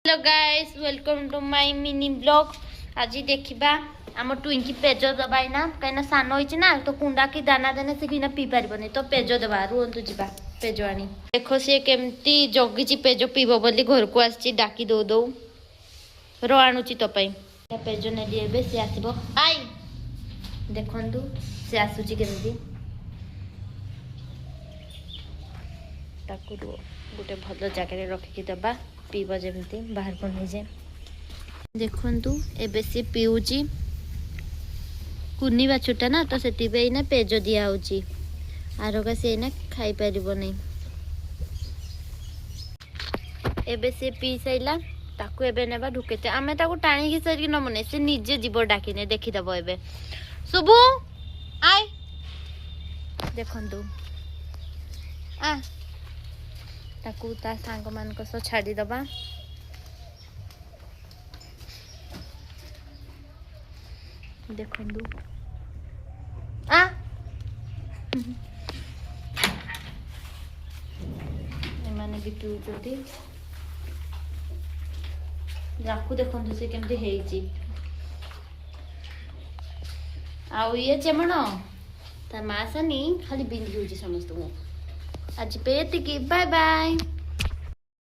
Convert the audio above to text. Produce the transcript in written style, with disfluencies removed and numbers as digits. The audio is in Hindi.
Hello guys welcome to my mini blog. आज देखा आम टुईंकी पेज दबा ना कहीं सान होती ना तो कुंडा की दाना देने से कि पी पारबनी तो पेज दबा रुहतु जा पेज आनी देख सी केमती जगी पेज पीब बोली घर को आसी डाकी दौ दौ आणुची तो पेज ने सी आसब आई देखु सी आसूची केमती गोटे भल जगह रखिकी दबा पीब जमी बाहर को नहीं जाए देखु एबे सी पीऊँची कुनी बाछुटा ना तो से ना पेज दिया आरका सी ना खाई पार नहीं एबे सी पी सारा ताकू एबे नेबा ढुकेते आमे ताकू टाणी सर नमुने से निजे जीव डाकिने देखीदब एबे शुभु आय देखु आ ताकू ता सांग मान सह छाड़ीदबा देखु आ एमाने भी पीउछंती याकू देखु से केमती हेइची आउ ये चेमण ता माँ सनी खाली बिंदी होची समस्त को आज पे एतिकी बाय बाय।